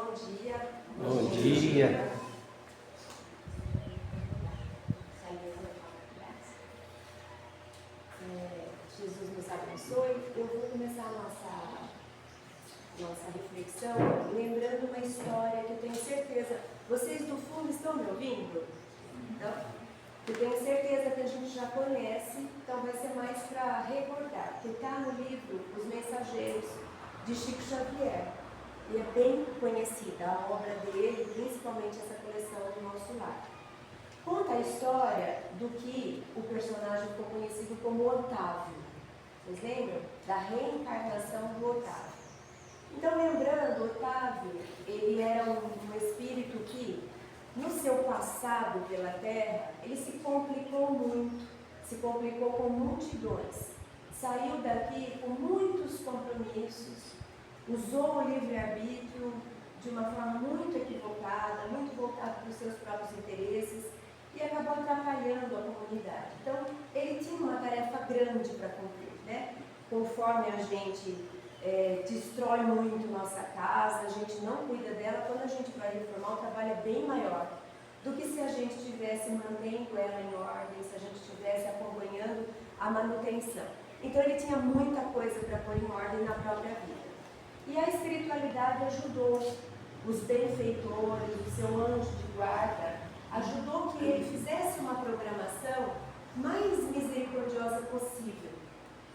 Bom dia. Bom dia. Jesus nos abençoe. Eu vou começar a nossa reflexão lembrando uma história que eu tenho certeza. Vocês do fundo estão me ouvindo? Então, eu tenho certeza que a gente já conhece, então vai ser mais para recordar, porque está no livro Os Mensageiros, de Chico Xavier. E é bem conhecida a obra dele, principalmente essa coleção do Nosso Lar. Conta a história do que o personagem ficou conhecido como Otávio. Vocês lembram? Da reencarnação do Otávio. Então, lembrando, Otávio, ele era um espírito que, no seu passado pela Terra, ele se complicou muito, se complicou com multidões. Saiu daqui com muitos compromissos, usou o livre-arbítrio de uma forma muito equivocada, muito voltada para os seus próprios interesses e acabou atrapalhando a comunidade. Então, ele tinha uma tarefa grande para cumprir, né? Conforme a gente destrói muito nossa casa, a gente não cuida dela, quando a gente vai reformar, o trabalho é bem maior do que se a gente estivesse mantendo ela em ordem, se a gente estivesse acompanhando a manutenção. Então, ele tinha muita coisa para pôr em ordem na própria vida. E a espiritualidade ajudou os benfeitores, o seu anjo de guarda, ajudou que ele fizesse uma programação mais misericordiosa possível,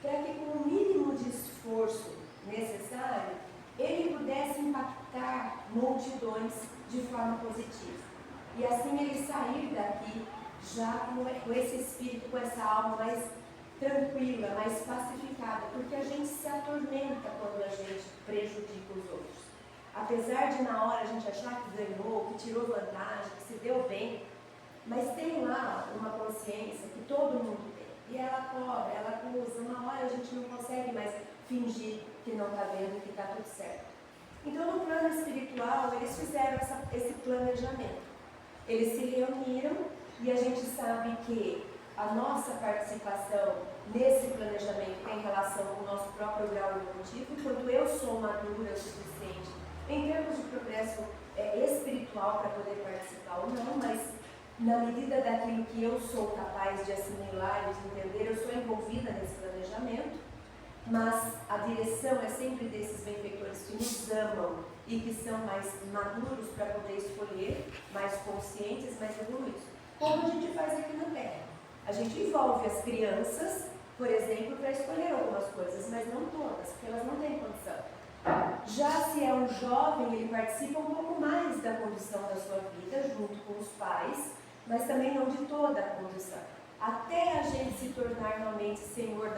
para que com o mínimo de esforço necessário, ele pudesse impactar multidões de forma positiva. E assim ele sair daqui já com esse espírito, com essa alma mais tranquila, mais pacificada, porque a gente se atormenta quando a gente prejudica os outros. Apesar de na hora a gente achar que ganhou, que tirou vantagem, que se deu bem, mas tem lá uma consciência que todo mundo tem. E ela cobra, ela acusa, uma hora a gente não consegue mais fingir que não está vendo, que está tudo certo. Então no plano espiritual eles fizeram esse planejamento. Eles se reuniram e a gente sabe que a nossa participação nesse planejamento tem relação com o nosso próprio grau evolutivo, enquanto eu sou madura o suficiente em termos de progresso espiritual para poder participar ou não, mas na medida daquilo que eu sou capaz de assimilar e de entender, eu sou envolvida nesse planejamento, mas a direção é sempre desses benfeitores que nos amam e que são mais maduros para poder escolher, mais conscientes, mais evoluídos. Como a gente faz aqui na Terra. A gente envolve as crianças, por exemplo, para escolher algumas coisas, mas não todas, porque elas não têm condição. Já se é um jovem, ele participa um pouco mais da condição da sua vida, junto com os pais, mas também não de toda a condição. Até a gente se tornar realmente senhor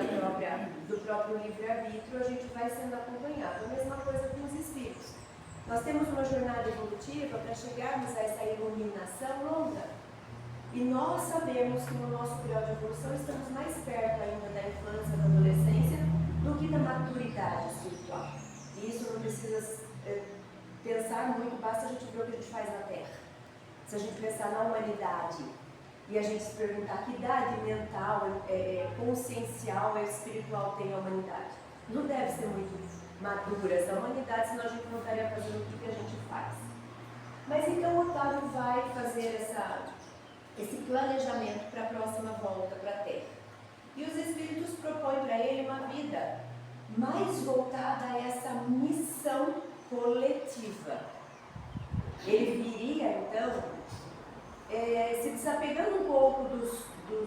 do próprio livre-arbítrio, a gente vai sendo acompanhado. A mesma coisa com os espíritos. Nós temos uma jornada evolutiva para chegarmos a essa iluminação longa. E nós sabemos que no nosso grau de evolução estamos mais perto ainda da infância, da adolescência, do que da maturidade espiritual. E isso não precisa pensar muito, basta a gente ver o que a gente faz na Terra. Se a gente pensar na humanidade e a gente se perguntar que idade mental, consciencial e espiritual tem a humanidade, não deve ser muito madura essa humanidade, senão a gente não estaria fazendo o que a gente faz. Mas então o Otávio vai fazer esse planejamento para a próxima volta para a Terra. E os espíritos propõem para ele uma vida mais voltada a essa missão coletiva. Ele viria, então, se desapegando um pouco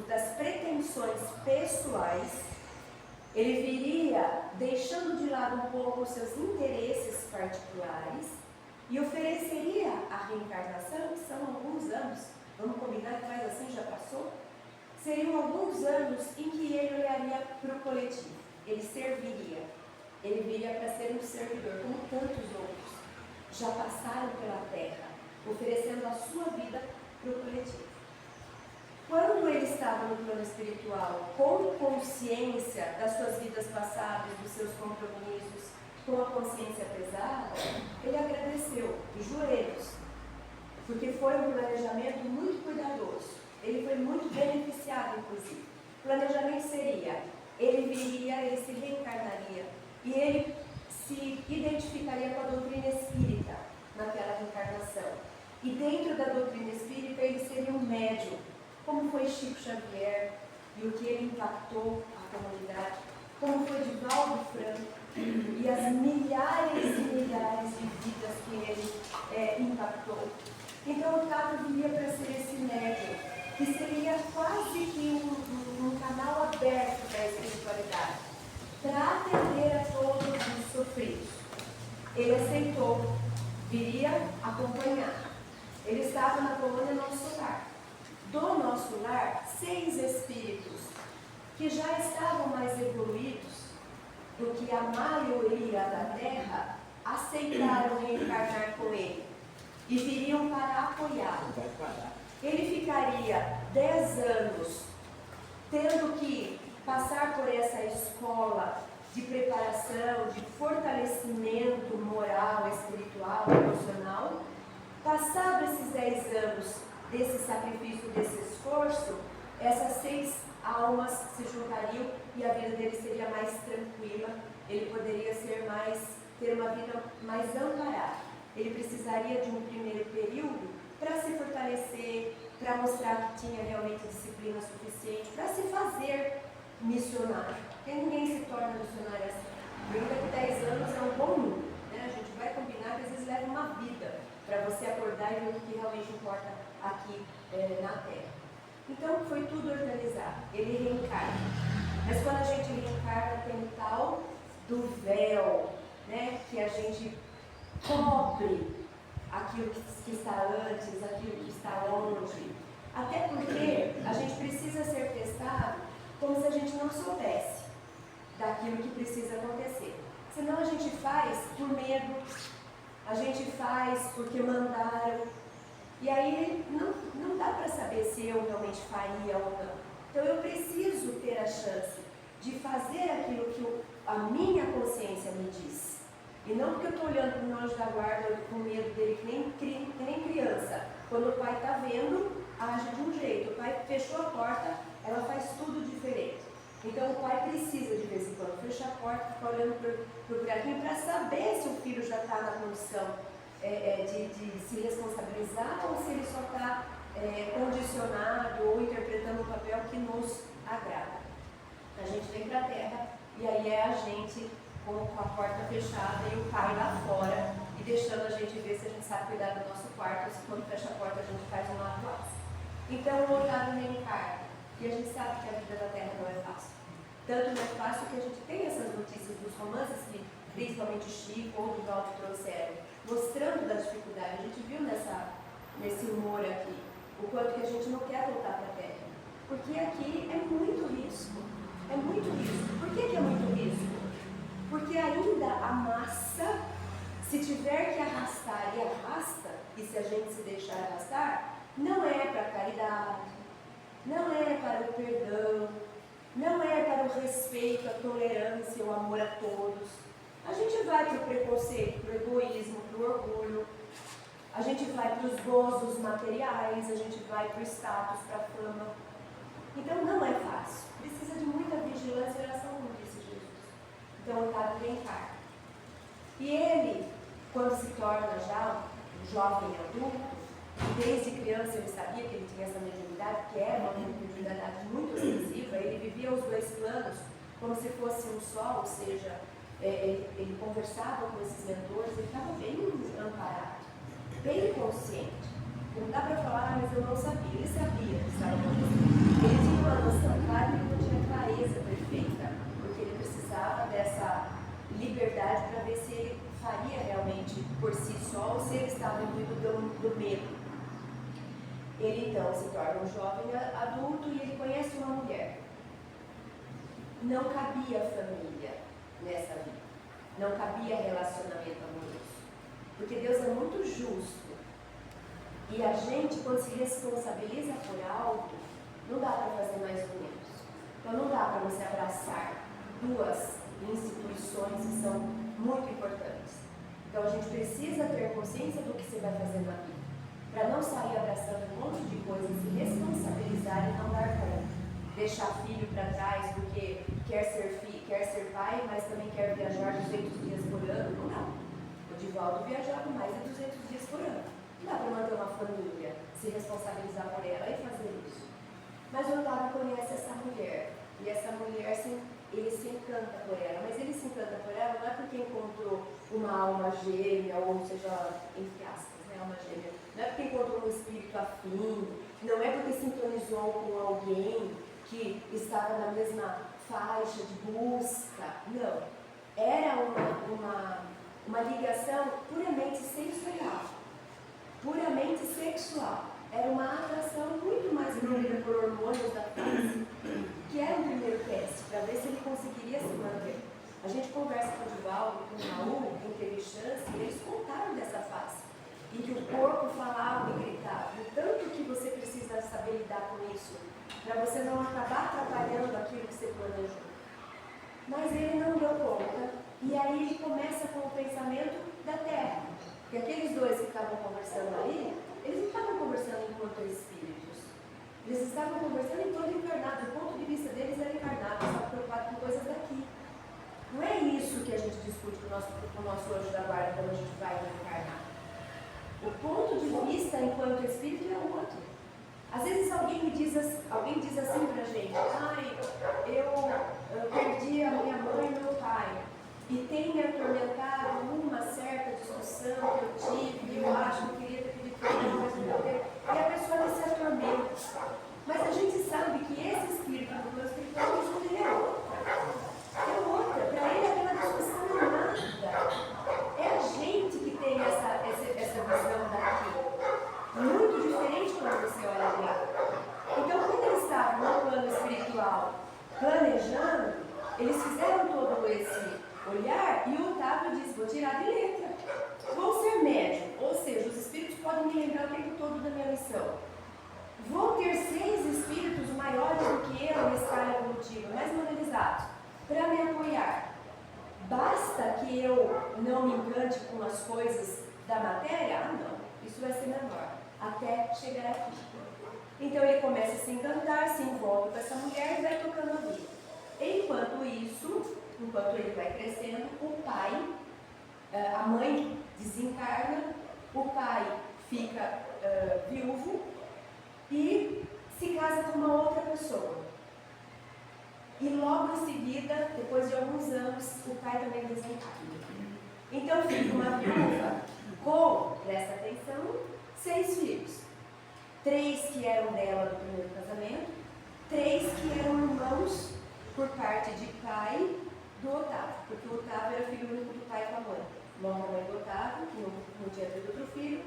das pretensões pessoais, ele viria deixando de lado um pouco os seus interesses particulares e ofereceria a reencarnação, que são alguns anos. Vamos combinar que faz assim, já passou? Seriam alguns anos em que ele olharia para o coletivo, ele serviria, ele viria para ser um servidor, como tantos outros já passaram pela Terra, oferecendo a sua vida para o coletivo. Quando ele estava no plano espiritual, com consciência das suas vidas passadas, dos seus compromissos, com a consciência pesada, ele agradeceu, de joelhos, porque foi um planejamento muito cuidadoso. Ele foi muito beneficiado, inclusive. O planejamento seria, ele viria, ele se reencarnaria, e ele se identificaria com a doutrina espírita, naquela reencarnação. E dentro da doutrina espírita, ele seria um médium, como foi Chico Xavier, e o que ele impactou a comunidade, como foi Divaldo Franco, e as milhares e milhares de vidas que ele impactou. Então o Tato viria para ser esse médium, que seria quase que um canal aberto da espiritualidade, para atender a todos os sofridos. Ele aceitou, viria acompanhar. Ele estava na colônia Nosso Lar. Do Nosso Lar, 6 espíritos que já estavam mais evoluídos do que a maioria da Terra, aceitaram reencarnar com ele e viriam para apoiá-lo. Ele ficaria 10 anos tendo que passar por essa escola de preparação, de fortalecimento moral, espiritual, emocional. Passados esses 10 anos desse sacrifício, desse esforço, essas 6 almas se juntariam e a vida dele seria mais tranquila, ele poderia ter uma vida mais amparada. Ele precisaria de um primeiro período para se fortalecer, para mostrar que tinha realmente disciplina suficiente, para se fazer missionário. Porque ninguém se torna missionário assim. Ainda que 10 anos é um bom número, né? A gente vai combinar que às vezes leva uma vida para você acordar e ver o que realmente importa aqui na Terra. Então foi tudo organizado. Ele reencarna. Mas quando a gente reencarna, tem o tal do véu, né? Que a gente cobre aquilo que está antes, aquilo que está longe. Até porque a gente precisa ser testado como se a gente não soubesse daquilo que precisa acontecer. Senão a gente faz por medo, a gente faz porque mandaram. E aí não dá para saber se eu realmente faria ou não. Então eu preciso ter a chance de fazer aquilo que a minha consciência me diz. E não porque eu estou olhando para o anjo da guarda com medo dele, que nem criança. Quando o pai está vendo, age de um jeito. O pai fechou a porta, ela faz tudo diferente. Então o pai precisa de vez em quando fechar a porta, ficar olhando para o buraquinho para saber se o filho já está na condição de se responsabilizar ou se ele só está condicionado ou interpretando um papel que nos agrada. A gente vem para a Terra e aí é a gente com a porta fechada e o pai lá fora e deixando a gente ver se a gente sabe cuidar do nosso quarto ou se quando fecha a porta a gente faz um lado. Então o Otávio reencarna e a gente sabe que a vida da Terra não é fácil. Tanto não é fácil que a gente tem essas notícias dos romances que principalmente Chico ou Divaldo trouxeram, mostrando da dificuldade. A gente viu nesse humor aqui o quanto que a gente não quer voltar para a Terra. Porque aqui é muito risco. É muito risco. Por que é muito risco? Porque ainda a massa, se tiver que arrastar e arrasta, e se a gente se deixar arrastar, não é para a caridade, não é para o perdão, não é para o respeito, a tolerância, o amor a todos. A gente vai para o preconceito, para o egoísmo, para o orgulho, a gente vai para os gozos materiais, a gente vai para o status, para a fama. Então não é fácil, precisa de muita vigilância e oração, como disse Jesus. Então o Otávio reencarna. E ele, quando se torna já um jovem adulto, desde criança ele sabia que ele tinha essa mediunidade, que era uma mediunidade muito sensível, ele vivia os 2 planos como se fosse um só, ou seja, ele conversava com esses mentores, ele estava bem amparado, bem consciente. Não dá para falar, mas eu não sabia, ele sabia que estava acontecendo. Ele tinha uma noção clara, ele não tinha clareza perfeita, porque ele precisava dessa liberdade para ver se ele faria realmente por si só ou se ele estava imbuído do medo. Ele então se torna um jovem adulto e ele conhece uma mulher. Não cabia família nessa vida, não cabia relacionamento amoroso, porque Deus é muito justo e a gente, quando se responsabiliza por algo, não dá para fazer mais ou menos. Então não dá para você abraçar 2 instituições que são muito importantes. Então a gente precisa ter consciência do que você vai fazer na vida, para não sair abraçando um monte de coisas, se responsabilizar e não dar conta. Deixar filho para trás porque quer ser pai, mas também quer viajar 200 dias por ano. Não dá. O Divaldo viajava mais de 200 dias por ano. Não dá para manter uma família, se responsabilizar por ela e fazer isso. Mas o Otávio conhece essa mulher, e essa mulher, ele se encanta por ela. Mas ele se encanta por ela não é porque encontrou uma alma gêmea, ou seja, entre aspas, né, alma gêmea. Não é porque encontrou um espírito afim, não é porque sintonizou com alguém que estava na mesma faixa de busca. Não. Era uma ligação puramente sensorial, puramente sexual. Era uma atração muito mais movida por hormônios da fase, que era o primeiro teste, para ver se ele conseguiria se manter. A gente conversa com o Divaldo, com o Raul, quem teve chance, e eles contaram dessa fase, em que o corpo falava e gritava. O tanto que você precisa saber lidar com isso, para você não acabar atrapalhando aquilo que você planejou. Mas ele não deu conta, e aí ele começa com o pensamento da Terra. Porque aqueles dois que estavam conversando ali, eles não estavam conversando enquanto espíritos. Eles estavam conversando enquanto encarnados. O ponto de vista deles era encarnado, eles estavam preocupados com coisas daqui. Não é isso que a gente discute com o nosso anjo da guarda quando a gente vai reencarnar. O ponto de vista enquanto espírito é outro. Às vezes alguém diz assim pra gente: ai, eu perdi a minha mãe e meu pai, e tem me atormentado uma certa discussão que eu tive, eu acho que eu queria ter pedido perdão, mas não deu. E a pessoa não se atormenta. Mas a gente sabe que esse espírito do plano espiritual é outra. É outra. Para ele aquela discussão não é nada. É a gente que tem essa visão daqui. Muito diferente quando você olha de lá. Então, quando eles estavam no plano espiritual planejando, eles fizeram todo esse olhar e o Otávio disse: vou tirar de letra. Vou ser médium, ou seja, os espíritos podem me lembrar o tempo todo da minha missão. Vou ter 6 espíritos maiores do que eu na escala evolutiva, mais modernizados, para me apoiar. Basta que eu não me encante com as coisas da matéria? Ah, não, isso vai ser menor, até chegar aqui. Então ele começa a se encantar, se envolve com essa mulher e vai tocando a vida. Enquanto isso, enquanto ele vai crescendo, o pai, a mãe desencarna, o pai fica viúvo e se casa com uma outra pessoa. E logo em seguida, depois de alguns anos, o pai também desencarna. Então fica uma viúva com, presta atenção, 6 filhos. 3 que eram dela do primeiro casamento, 3 que eram irmãos por parte de pai do Otávio, porque o Otávio era filho único do pai e da mãe. Morre a mãe do Otávio, que não tinha tido outro filho.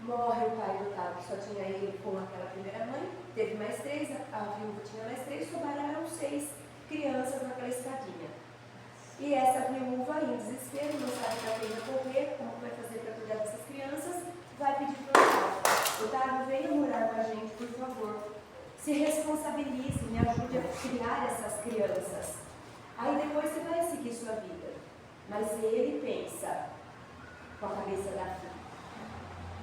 Morre o pai do Otávio, que só tinha ele com aquela primeira mãe. Teve mais 3, a viúva tinha mais 3, sobraram 6 crianças naquela escadinha. E essa viúva, em desespero, não sabe para quem vai correr, como vai fazer para cuidar dessas crianças, vai pedir para o Otávio: Otávio, venha morar com a gente, por favor. Se responsabilize, me ajude a criar essas crianças. Aí depois você vai seguir sua vida. Mas ele pensa com a cabeça da filha: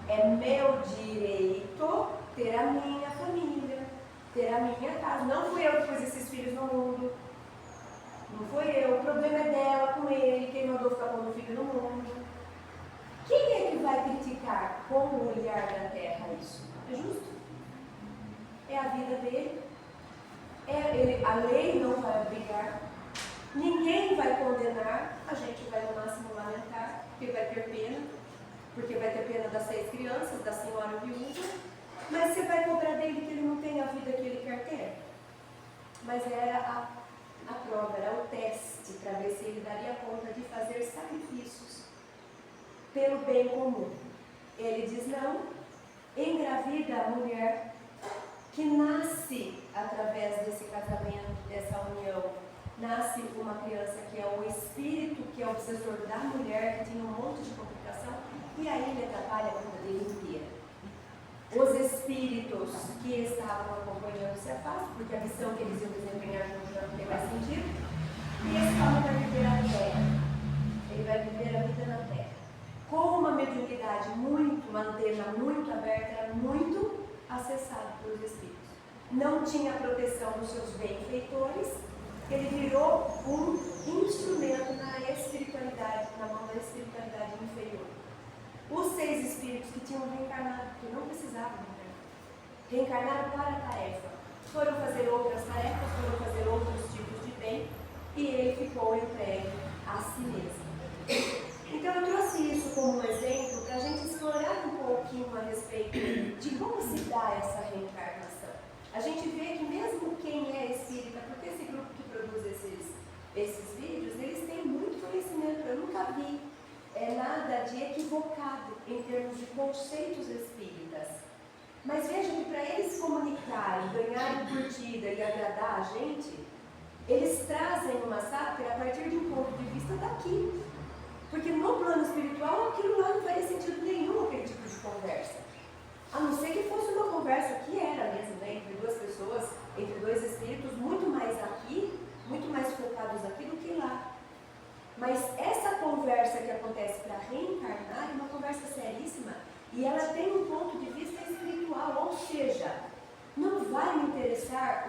é meu direito ter a minha família, ter a minha casa. Não fui eu que pus esses filhos no mundo. Não foi eu. O problema é dela com ele, quem mandou ficar pondo filho no mundo. Quem é que vai criticar com o olhar da terra isso? É justo? É a vida dele. A lei não vai obrigar. Ninguém vai condenar. A gente vai no máximo lamentar, porque vai ter pena. Porque vai ter pena das 6 crianças, da senhora viúva. Mas você vai cobrar dele que ele não tem a vida que ele quer ter? Mas era a prova, era o teste para ver se ele daria conta de fazer sacrifícios pelo bem comum. Ele diz não, engravida a mulher que nasce através desse casamento, dessa união. Nasce uma criança que é o espírito, que é o obsessor da mulher, que tinha um monte de complicação, e aí ele atrapalha a vida dele inteira. Os espíritos que estavam acompanhando se afastam, porque a missão que eles iam desempenhar juntos já não tem mais sentido. E esse homem vai viver a terra. Ele vai viver a vida na terra. Com uma mediunidade uma antena muito aberta, era muito acessado pelos espíritos. Não tinha proteção dos seus benfeitores. Ele virou um instrumento na espiritualidade, na mão da espiritualidade inferior. reencarnaram para a tarefa. Foram fazer outras tarefas, foram fazer outros tipos de bem, e ele ficou entregue a si mesmo. Então eu trouxe isso como um exemplo para a gente explorar um pouquinho a respeito de como se dá essa reencarnação. A gente vê que mesmo quem é espírita, porque esse grupo que produz esses vídeos, eles têm muito conhecimento. Eu nunca vi nada de equivocado em termos de conceitos espíritas. Mas veja que para eles comunicarem, ganharem curtida e agradar a gente, eles trazem uma sátira a partir de um ponto de vista daqui. Porque no plano espiritual, aquilo lá não faria sentido nenhum, aquele tipo de conversa. A não ser que fosse uma conversa que era mesmo, né, entre duas pessoas, entre dois espíritos, muito mais aqui, muito mais focados aqui do que lá. Mas essa conversa que acontece para reencarnar é uma conversa seríssima e ela tem um ponto de vista espiritual, ou seja, não vai me interessar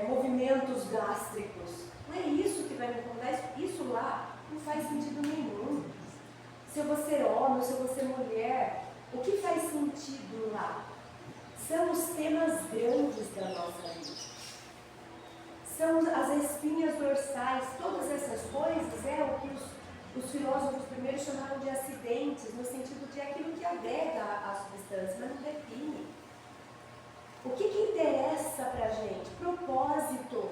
movimentos gástricos. Não é isso que vai me incomodar, isso lá não faz sentido nenhum. Se eu vou ser homem, se eu vou ser mulher, o que faz sentido lá? São os temas grandes da nossa vida. São as espinhas dorsais, todas essas coisas é o que os filósofos primeiro chamaram de acidentes, no sentido de aquilo que agrega a substância, mas não define. O que interessa para a gente? Propósito.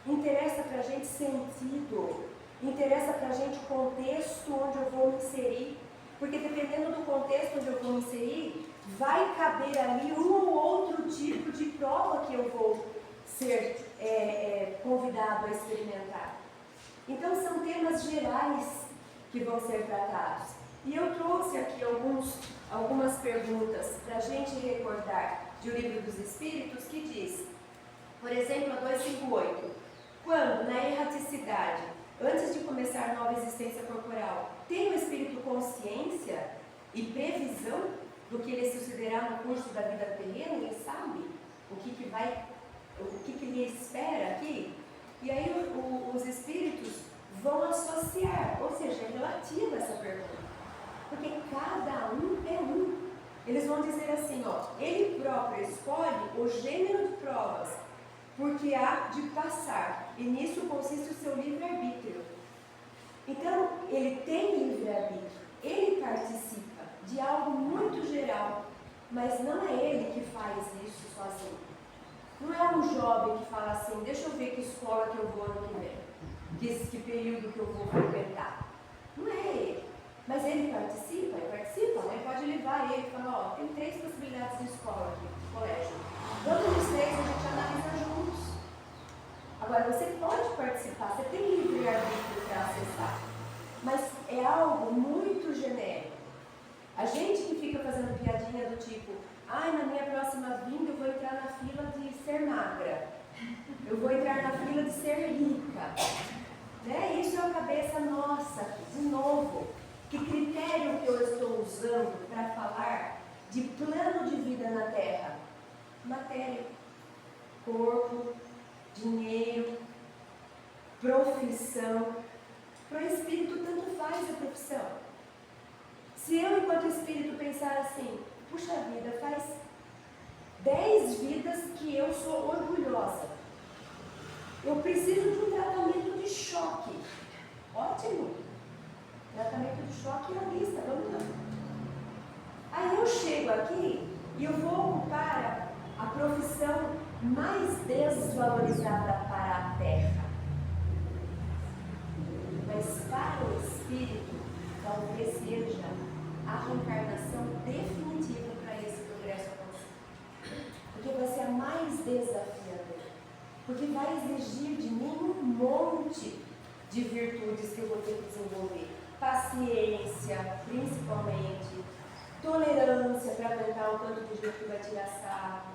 Interessa para a gente sentido. Interessa para a gente o contexto onde eu vou me inserir. Porque dependendo do contexto onde eu vou me inserir, vai caber ali um ou outro tipo de prova que eu vou ser convidado a experimentar. Então são temas gerais que vão ser tratados. E eu trouxe aqui algumas perguntas para a gente recordar de O Livro dos Espíritos, que diz, por exemplo, a 258, quando na erraticidade, antes de começar a nova existência corporal, tem o espírito consciência e previsão do que ele sucederá no curso da vida terrena? Ele sabe o que lhe espera aqui? E aí os espíritos vão associar, ou seja, é relativa essa pergunta, porque cada um é um. Eles vão dizer assim, ele próprio escolhe o gênero de provas, porque há de passar, e nisso consiste o seu livre-arbítrio. Então, ele tem livre-arbítrio, ele participa de algo muito geral, mas não é ele que faz isso sozinho. Não é um jovem que fala assim, deixa eu ver que escola que eu vou ano que vem, que período que eu vou frequentar. Não é ele. Mas ele participa, né? Pode levar ele e falar, tem 3 possibilidades de escola aqui, de colégio. Todos os 3 a gente analisa juntos. Agora, você pode participar, você tem livre-arbítrio para acessar, mas é algo muito genérico. A gente que fica fazendo piadinha do tipo, na minha próxima vinda eu vou entrar na fila de ser magra, eu vou entrar na fila de ser rica. Né? Isso é a cabeça nossa, de novo. Que critério que eu estou usando para falar de plano de vida na Terra? Matéria, corpo, dinheiro, profissão. Para o espírito tanto faz a profissão. Se eu, enquanto espírito, pensar assim, puxa vida, faz 10 vidas que eu sou orgulhosa. Eu preciso de um tratamento de choque. Ótimo! Tratamento de choque na lista, vamos lá. Aí eu chego aqui e eu vou ocupar a profissão mais desvalorizada para a Terra. Mas para o espírito, talvez seja a reencarnação definitiva para esse progresso acontecer. Porque vai ser a mais desafiadora. Porque vai exigir de mim um monte de virtudes que eu vou ter que desenvolver. Paciência, principalmente, tolerância para aguentar o tanto de gente que vai tirar sarro,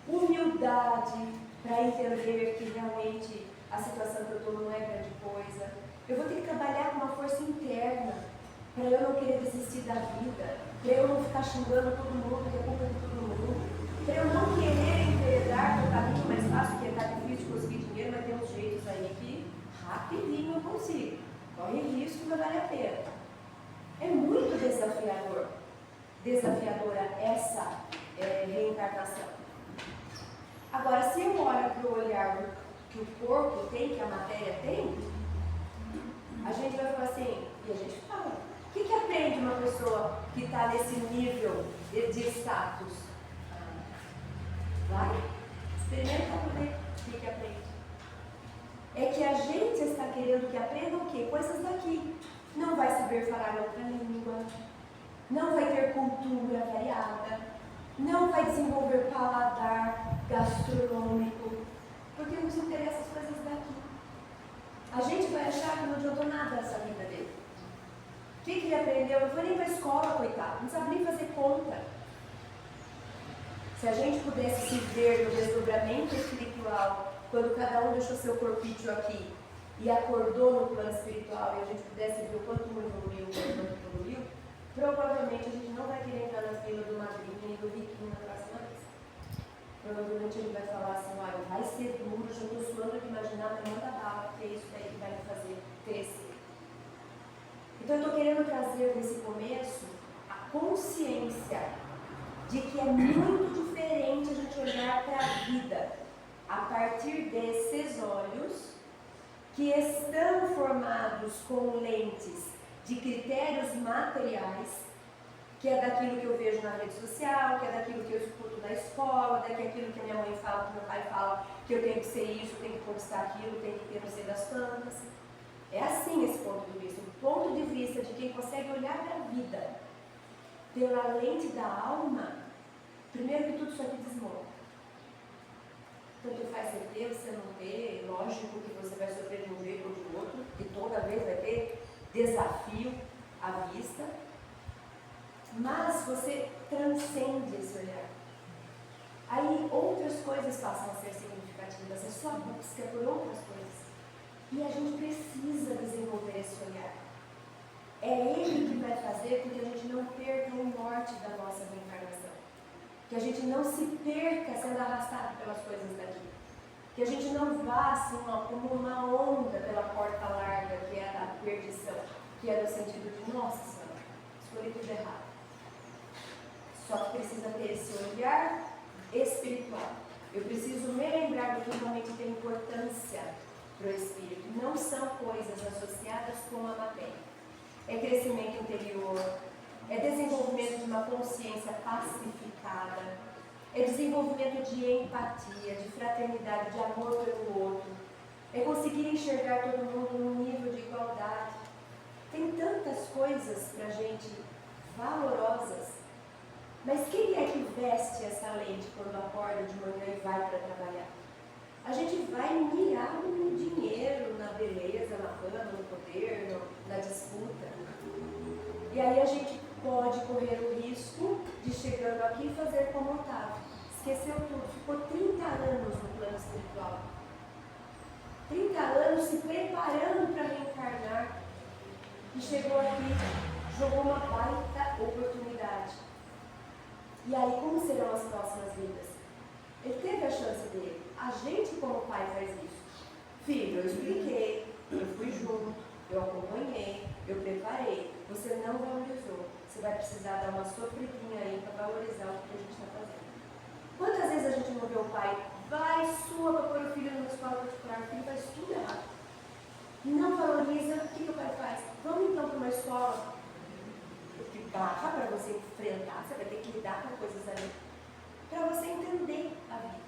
humildade para entender que realmente a situação que eu estou não é grande coisa. Eu vou ter que trabalhar com uma força interna para eu não querer desistir da vida, para eu não ficar xingando todo mundo, que é culpa de todo mundo, para eu não querer enveredar no caminho mais fácil, que está difícil conseguir dinheiro, mas tem uns jeitos aí que rapidinho eu consigo. Corre risco, mas vale a pena. É muito desafiadora essa reencarnação. Agora, se eu olho para o olhar que o corpo tem, que a matéria tem, a gente vai falar assim, e a gente fala, o que aprende uma pessoa que está nesse nível de status? Vai, experimenta para ver o que aprende. É que a gente está querendo que aprenda o quê? Coisas daqui. Não vai saber falar outra língua, não vai ter cultura variada, não vai desenvolver paladar gastronômico, porque nos interessa as coisas daqui. A gente vai achar que não adiantou nada essa vida dele. O que ele aprendeu? Não foi nem para a escola, coitado, não sabe nem fazer conta. Se a gente pudesse se ver no desdobramento espiritual, quando cada um deixou seu corpício aqui e acordou no plano espiritual, e a gente pudesse ver o quanto um evoluiu, o quanto evoluiu, provavelmente a gente não vai querer entrar nas vilas do Madrid nem do Riquinho na próxima vez. Provavelmente ele vai falar assim, olha, vai ser duro, já estou suando de imaginar, mas manda bala, porque é isso daí que vai me fazer crescer. Então eu estou querendo trazer nesse começo a consciência de que é muito diferente a gente olhar para a vida a partir desses olhos que estão formados com lentes de critérios materiais, que é daquilo que eu vejo na rede social, que é daquilo que eu escuto na escola, daquilo que a minha mãe fala, que meu pai fala, que eu tenho que ser isso, eu tenho que conquistar aquilo, eu tenho que ter não sei das plantas. É assim esse ponto de vista. O ponto de vista de quem consegue olhar para a vida pela lente da alma, primeiro que tudo isso aqui desmonta. Tanto faz você ter, você não ter, lógico que você vai sofrer de um jeito ou de outro, e toda vez vai ter desafio à vista, mas você transcende esse olhar. Aí outras coisas passam a ser significativas, a sua busca por outras coisas. E a gente precisa desenvolver esse olhar. É ele que vai fazer com que a gente não perca o norte da nossa reencarnação. Que a gente não se perca sendo arrastado pelas coisas daqui. Que a gente não vá assim, como uma onda pela porta larga, que é a da perdição, que é no sentido de, nossa Senhora, escolhi tudo errado. Só que precisa ter esse olhar espiritual. Eu preciso me lembrar do que realmente tem importância para o espírito. Não são coisas associadas com a matéria. É crescimento interior, é desenvolvimento de uma consciência pacificada, é desenvolvimento de empatia, de fraternidade, de amor pelo outro, é conseguir enxergar todo mundo num nível de igualdade. Tem tantas coisas para a gente valorosas, mas quem é que veste essa lente quando acorda de manhã e vai para trabalhar? A gente vai mirar no dinheiro, na beleza, na fama, no poder, na disputa. E aí a gente pode correr o risco de, chegando aqui, fazer como Otávio. Esqueceu tudo, ficou 30 anos no plano espiritual. 30 anos se preparando para reencarnar. E chegou aqui, jogou uma baita oportunidade. E aí, como serão as próximas vidas? Ele teve a chance dele. A gente, como pai, faz isso. Filho, eu expliquei, eu fui junto, eu acompanhei, eu preparei. Você não valorizou. Você vai precisar dar uma sofridinha aí para valorizar o que a gente está fazendo. Quantas vezes a gente não vê o pai, vai sua para pôr o filho numa escola particular, o filho faz tudo errado. Não valoriza, o que o pai faz? Vamos então para uma escola que barra para você enfrentar, você vai ter que lidar com coisas ali, para você entender a vida.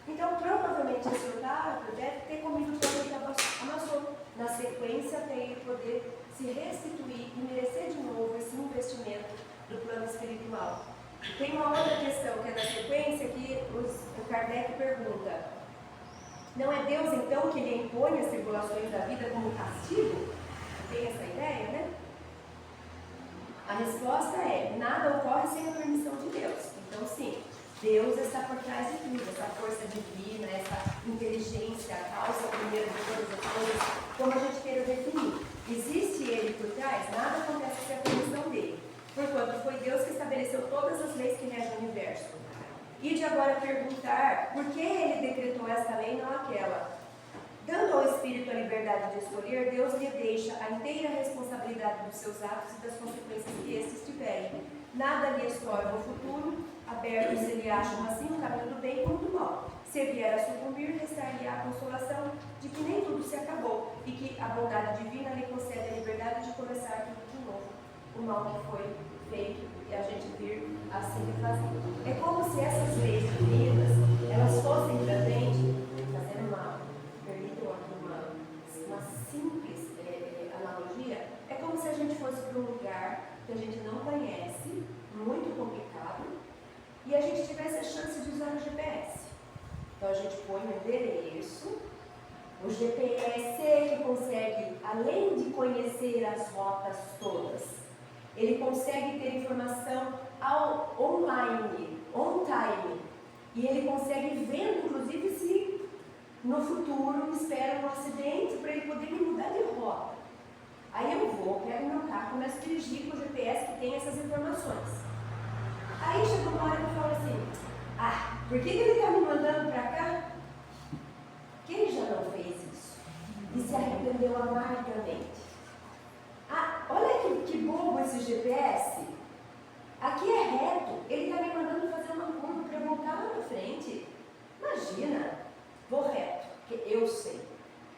Então, provavelmente esse Otávio deve ter comido o que ele amassou na sequência para ele poder se restituir e merecer de novo esse investimento do plano espiritual. Tem uma outra questão que é na sequência que o Kardec pergunta: não é Deus então que lhe impõe as tribulações da vida como castigo? Tem essa ideia, né? A resposta é: nada ocorre sem a permissão de Deus. Então, sim, Deus está por trás de tudo, essa força divina, essa inteligência, a causa primeira de todas as coisas, como a gente queira definir. Existe Ele por trás, nada acontece sem a permissão dele. Porquanto foi Deus que estabeleceu todas as leis que regem o universo. E de agora perguntar por que Ele decretou esta lei e não aquela. Dando ao Espírito a liberdade de escolher, Deus lhe deixa a inteira responsabilidade dos seus atos e das consequências que estes tiverem. Nada lhe estorva o futuro, aberto se lhe acham assim o caminho do bem como do mal. Se vier a sucumbir, restar-lhe a consolação de que nem tudo se acabou e que a bondade divina lhe concede a liberdade de começar tudo de novo. O mal que foi feito e a gente vir assim refazer. É como se essas leis divinas, elas fossem pra gente, fazendo uma simples analogia, é como se a gente fosse para um lugar que a gente não conhece, muito complicado, e a gente tivesse a chance de usar o GPS. Então a gente põe o endereço, o GPS ele consegue, além de conhecer as rotas todas, ele consegue ter informação online, on time, e ele consegue ver, inclusive, se no futuro me espera um acidente para ele poder me mudar de rota. Aí eu vou, pego meu carro, começo a dirigir com o GPS que tem essas informações. Aí chega uma hora que eu falo assim, por que ele está me mandando para cá? Quem já não fez isso? E se arrependeu amargamente? Olha que bobo esse GPS. Aqui é reto, ele está me mandando fazer uma curva para voltar lá na frente. Imagina, vou reto, porque eu sei.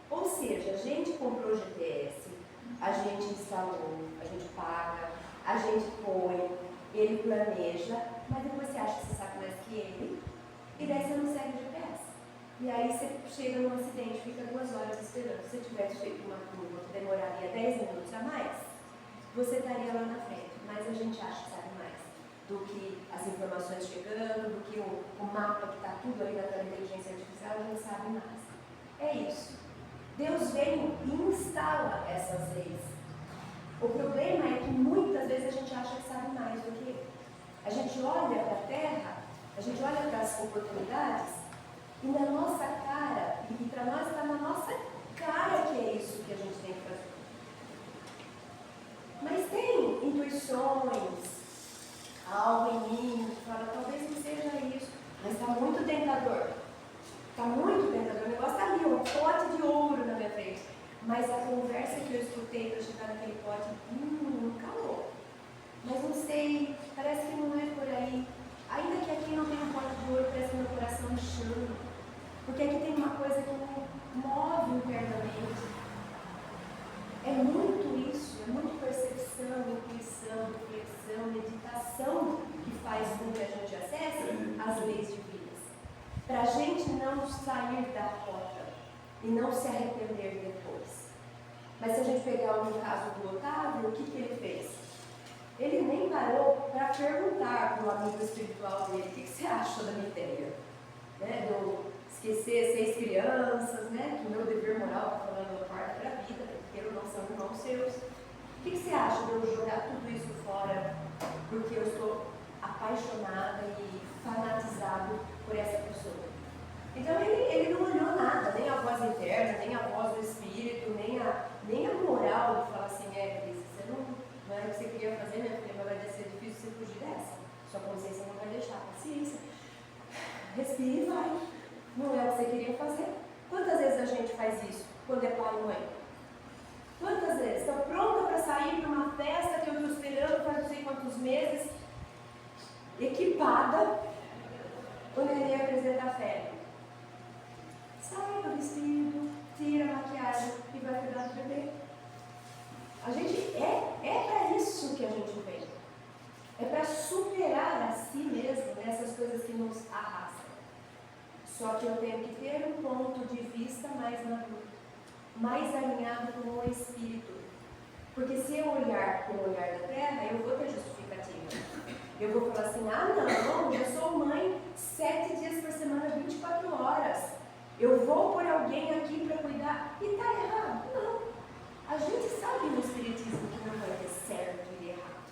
Ou seja, a gente comprou o GPS, a gente instalou, a gente paga, a gente põe, ele planeja, mas depois você acha que você sabe mais que ele, e daí você não segue o GPS. E aí você chega num acidente, fica 2 horas esperando. Se você tivesse feito uma curva que demoraria 10 minutos a mais, você estaria lá na frente, mas a gente acha que sabe mais do que as informações chegando, do que o mapa que está tudo ali naquela inteligência artificial, a gente sabe mais. É isso. Deus vem e instala essas leis. O problema é que muitas vezes a gente acha que sabe mais do que ele. A gente olha para a terra, a gente olha para as oportunidades, e na nossa cara, e para nós está na nossa cara que é isso que a gente tem que fazer. Mas tem intuições, algo em mim que fala, talvez não seja isso, mas está muito tentador. Está muito tentador. O negócio está ali, um pote de ouro na minha frente. Mas a conversa que eu escutei para chegar naquele pote, não calou. Mas não sei, parece que não é por aí. Ainda que aqui não tenha um pote de ouro, parece que meu coração me chama. Porque aqui tem uma coisa que me move internamente. É muito isso, é muito percepção, intuição, reflexão, meditação que faz com que a gente acesse as leis divinas. Para a gente não sair da rota e não se arrepender depois. Mas se a gente pegar o caso do Otávio, o que ele fez? Ele nem parou para perguntar para o amigo espiritual dele, o que você acha da minha ideia? Né? De eu esquecer 6 crianças, né? Que o meu dever moral está falando a parte para a vida, porque não são irmãos seus. O que você acha de eu jogar tudo isso fora porque eu estou apaixonada e fanatizado por essa pessoa? Então ele não olhou nada, nem a voz interna, nem a voz do espírito, nem a moral de falar assim, Cris, você não era o que você queria fazer, minha filha, mas vai ser difícil você fugir dessa. Sua consciência não vai deixar, paciência. Respire e vai. Não é o que você queria fazer. Quantas vezes a gente faz isso quando é pai e mãe? Quantas vezes? Estou pronta para sair para uma festa que eu estou esperando faz não sei quantos meses, equipada, o neném apresenta a febre. Sai do vestido, tira a maquiagem e vai cuidar do bebê. A gente é para isso que a gente vem. É para superar a si mesmo nessas coisas que nos arrastam. Só que eu tenho que ter um ponto de vista mais maduro, mais alinhado com o espírito. Porque se eu olhar com o olhar da terra, eu vou ter justificativa. Eu vou falar assim, não, eu sou mãe 7 dias por semana, 24 horas. Eu vou por alguém aqui para cuidar. E está errado? Não. A gente sabe no espiritismo que não vai ter certo e errado.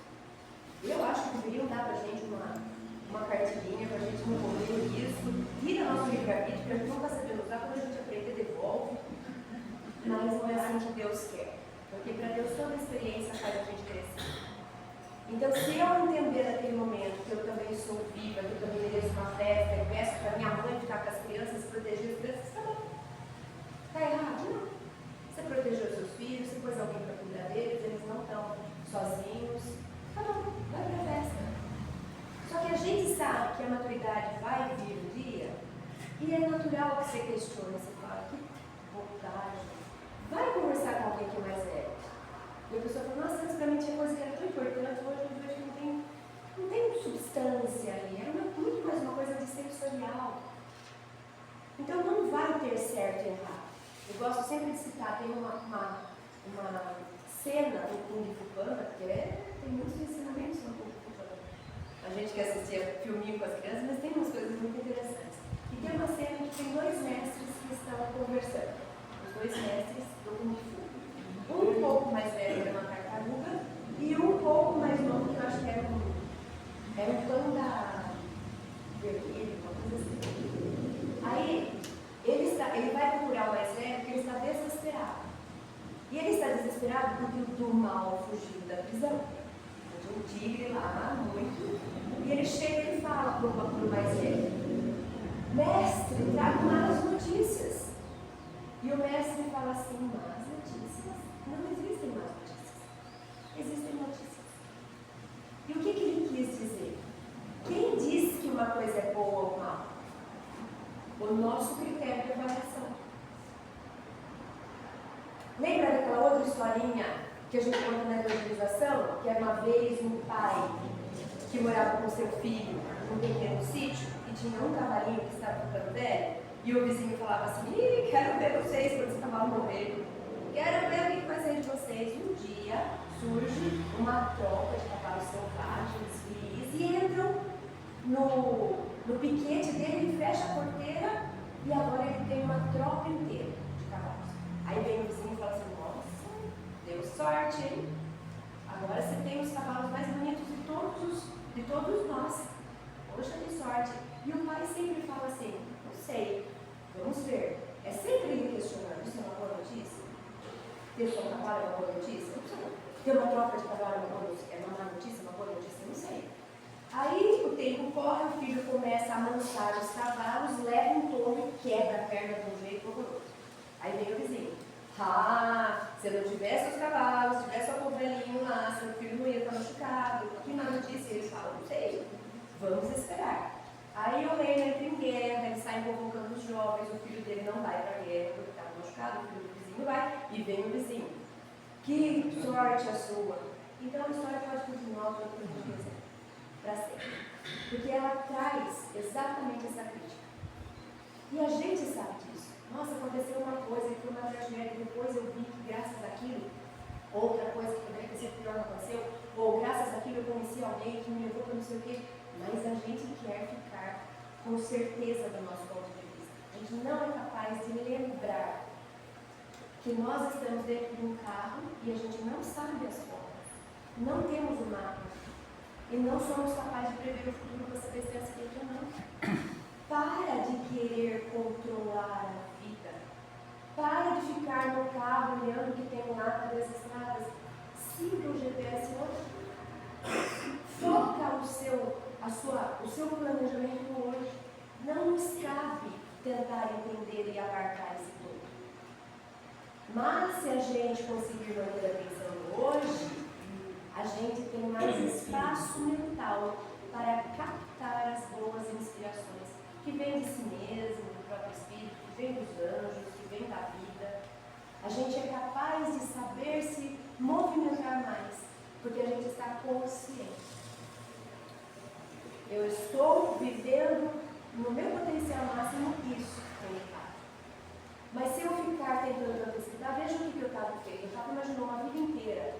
Eu acho que deveriam dar para a gente uma cartilinha para a gente não correr o risco. Tira nosso livre-arbítrio, que a gente nunca sabemos usar, quando a gente aprender, devolve. Mas não é assim que Deus quer. Porque para Deus toda experiência faz a gente crescer. Então, se eu entender naquele momento que eu também sou viva, que eu também mereço uma festa, e peço para minha mãe ficar com as crianças, proteger as crianças, tá bom. Está errado? maturidade vai vir um dia, e é natural que você questione, você fala, que bobagem. Vai conversar com alguém que é mais velho. E a pessoa fala, nossa, antes pra mim tinha coisa que era tão importante, hoje eu vejo que não tem substância ali, era muito mais uma coisa de sensorial. Então não vai ter certo e errado. Eu gosto sempre de citar, tem uma cena do Kung Fu Panda, que tem muitos ensinamentos no Kung Fu Panda. A gente que assistia filminho com as crianças, mas tem umas coisas muito interessantes. E tem uma cena que tem dois mestres que estão conversando. Os dois mestres do Kung Fu. Um pouco mais velho era uma tartaruga e um pouco mais novo, que eu acho que era um panda vermelho, uma coisa assim. Aí ele vai procurar o mais velho porque ele está desesperado. E ele está desesperado porque o do mal fugiu da prisão. Tinha um tigre lá, muito. E ele chega e fala para o mais velho: mestre, traga más notícias. E o mestre fala assim: más notícias? Não existem más notícias. Existem notícias. E o que ele quis dizer? Quem diz que uma coisa é boa ou mal? O nosso critério de avaliação. Lembra daquela outra historinha que a gente conta na evangelização? Que era uma vez um pai que morava com seu filho num pequeno sítio e tinha um cavalinho que estava ficando velho e o vizinho falava assim: ih, quero ver vocês quando esse cavalo morrer. Quero ver o que vai ser de vocês. Um dia surge uma tropa de cavalos selvagens, viris, e entram no piquete dele, fecha a porteira e agora ele tem uma tropa inteira de cavalos. Aí vem o vizinho e fala assim: nossa, deu sorte, hein? Agora você tem os cavalos mais bonitos de todos nós. Poxa, de sorte. E o pai sempre fala assim: não sei, vamos ver. É sempre ele questionando: isso é uma boa notícia? Ter só um cavalo é uma boa notícia? Não sei. Ter uma tropa de cavalo é uma má notícia, uma boa notícia? Não sei. Aí o tempo corre, o filho começa a amansar os cavalos, leva um touro e quebra a perna de um jeito horroroso. Aí vem o vizinho: se eu não tivesse os cavalos, se tivesse o coelhinho lá, seu filho não ia estar machucado. Que má notícia? Eles falam: não sei, vamos esperar. Aí o rei entra em guerra, ele sai convocando os jovens, o filho dele não vai para a guerra porque estava machucado, o filho do vizinho vai, e vem o vizinho: que sorte a sua! Então a história pode continuar para sempre, porque ela traz exatamente essa crítica. E a gente sabe disso. Nossa, aconteceu uma coisa que foi uma tragédia, depois eu vi que graças àquilo, outra coisa que poderia ter sido pior não aconteceu, ou graças àquilo eu conheci alguém que me levou para não sei o quê, mas a gente quer ficar com certeza do nosso ponto de vista. A gente não é capaz de lembrar que nós estamos dentro de um carro e a gente não sabe as formas, não temos o mapa e não somos capazes de prever o futuro para saber se é aceito ou não. Para de querer controlar a vida. Para de ficar no carro olhando o que tem lá nas estradas. Siga o GPS hoje. Foca o seu planejamento hoje. Não nos cabe tentar entender e abarcar esse todo. Mas se a gente conseguir manter a atenção hoje, a gente tem mais espaço mental para captar as boas inspirações que vêm de si mesmo, do próprio Espírito, que vêm dos anjos, que vêm da vida. A gente é capaz de saber se movimentar mais, porque a gente está consciente. Eu estou vivendo no meu potencial máximo isso tem errado. Mas se eu ficar tentando antecipar, veja o que eu estava feito. Eu estava imaginando uma vida inteira